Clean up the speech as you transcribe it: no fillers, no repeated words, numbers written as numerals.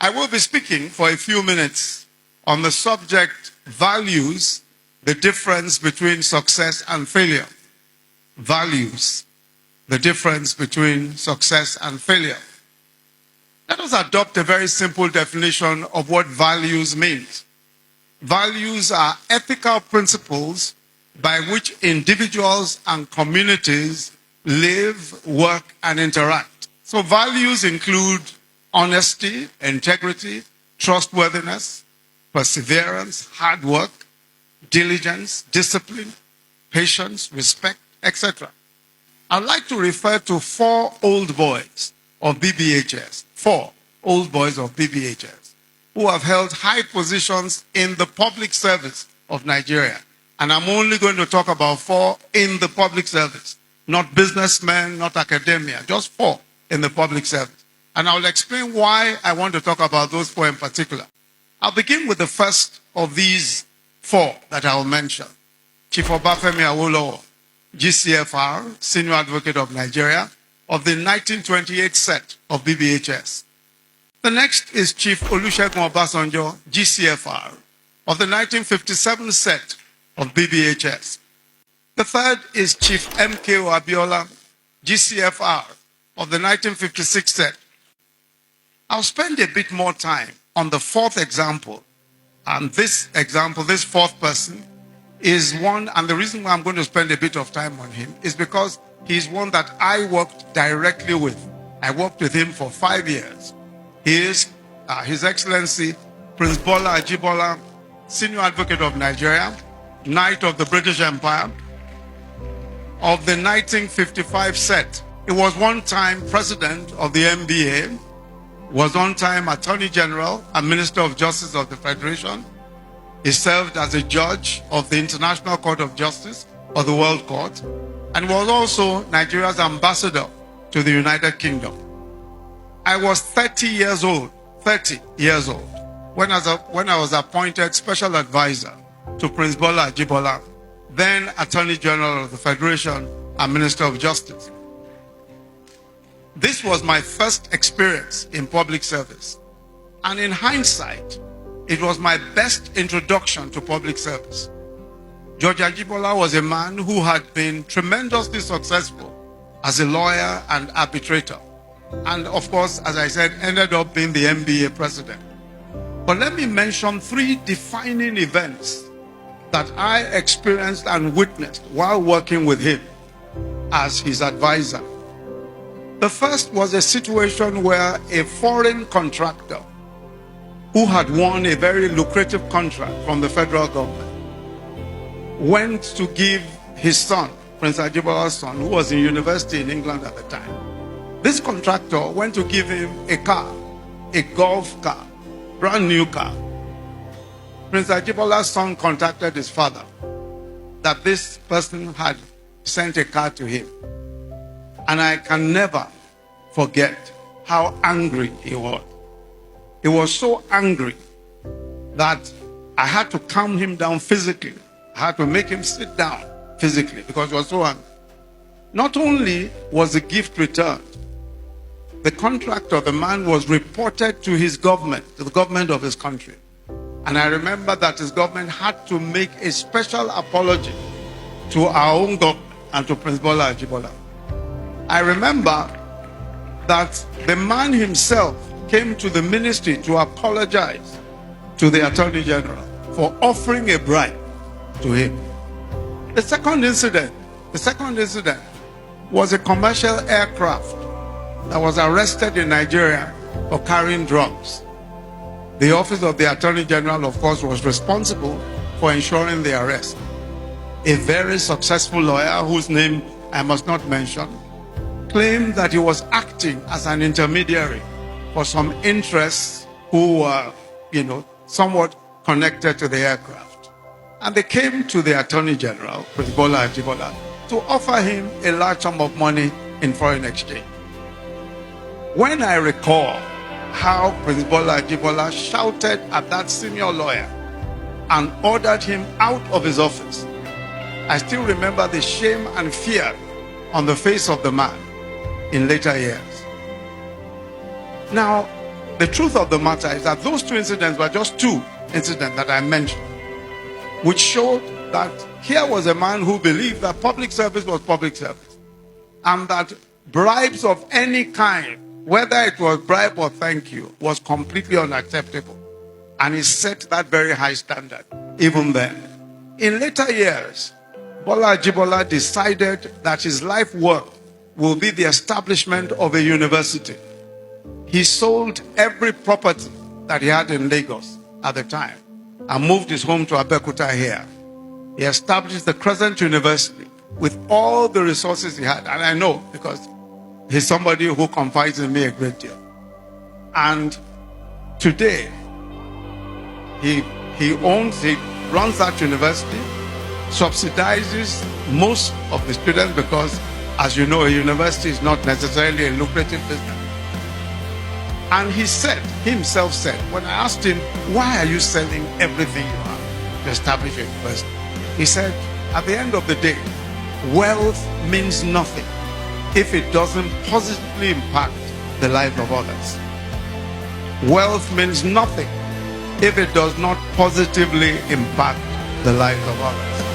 I will be speaking for a few minutes on the subject values, the difference between success and failure. Values, the difference between success and failure. Let us adopt a very simple definition of what values means. Values are ethical principles by which individuals and communities live, work, and interact. So values include honesty, integrity, trustworthiness, perseverance, hard work, diligence, discipline, patience, respect, etc. I'd like to refer to 4 old boys of BBHS, 4 old boys of BBHS, who have held high positions in the public service of Nigeria. And I'm only going to talk about 4 in the public service, not businessmen, not academia, just 4 in the public service. And I'll explain why I want to talk about those 4 in particular. I'll begin with the first of these 4 that I'll mention. Chief Obafemi Awolowo, GCFR, Senior Advocate of Nigeria, of the 1928 set of BBHS. The next is Chief Olusegun Obasanjo, GCFR, of the 1957 set of BBHS. The third is Chief MKO Abiola, GCFR, of the 1956 set. I'll spend a bit more time on the 4th example. And this example, this 4th person, is one, and the reason why I'm going to spend a bit of time on him is because he's one that I worked directly with. I worked with him for 5 years. He is His Excellency Prince Bola Ajibola, Senior Advocate of Nigeria, Knight of the British Empire, of the 1955 set. He was one time President of the NBA, was one time Attorney General and Minister of Justice of the Federation. He served as a judge of the International Court of Justice or the World Court, and was also Nigeria's ambassador to the United Kingdom. I was 30 years old when I was appointed Special Advisor to Prince Bola Ajibola, then Attorney General of the Federation and Minister of Justice. This was my first experience in public service. And in hindsight, it was my best introduction to public service. George Ajibola was a man who had been tremendously successful as a lawyer and arbitrator. And of course, as I said, ended up being the NBA president. But let me mention 3 defining events that I experienced and witnessed while working with him as his advisor. The first was a situation where a foreign contractor who had won a very lucrative contract from the federal government went to give his son, Prince Ajibola's son, who was in university in England at the time. This contractor went to give him a car, a golf car, brand new car. Prince Ajibola's son contacted his father that this person had sent a car to him. And I can never forget how angry he was. He was so angry that I had to calm him down physically. I had to make him sit down physically because he was so angry. Not only was the gift returned, the contractor, the man, was reported to his government, to the government of his country. And I remember that his government had to make a special apology to our own government and to Prince Bola Ajibola. I remember that the man himself came to the ministry to apologize to the Attorney General for offering a bribe to him. The second incident was a commercial aircraft that was arrested in Nigeria for carrying drugs. The office of the Attorney General, of course, was responsible for ensuring the arrest. A very successful lawyer, whose name I must not mention, claimed that he was acting as an intermediary for some interests who were, somewhat connected to the aircraft. And they came to the Attorney General, Prince Bola Ajibola, to offer him a large sum of money in foreign exchange. When I recall how Prince Bola Ajibola shouted at that senior lawyer and ordered him out of his office, I still remember the shame and fear on the face of the man in later years. Now, the truth of the matter is that those two incidents were just two incidents that I mentioned, which showed that here was a man who believed that public service was public service, and that bribes of any kind, whether it was bribe or thank you, was completely unacceptable. And he set that very high standard even then. In later years, Bola Ajibola decided that his life work will be the establishment of a university. He sold every property that he had in Lagos at the time and moved his home to Abeokuta here. He established the Crescent University with all the resources he had. And I know because he's somebody who confides in me a great deal. And today, he runs that university, subsidizes most of the students because, as you know, a university is not necessarily a lucrative business. And he himself said, when I asked him, why are you selling everything you have to establish a university? He said, at the end of the day, wealth means nothing if it doesn't positively impact the life of others. Wealth means nothing if it does not positively impact the life of others.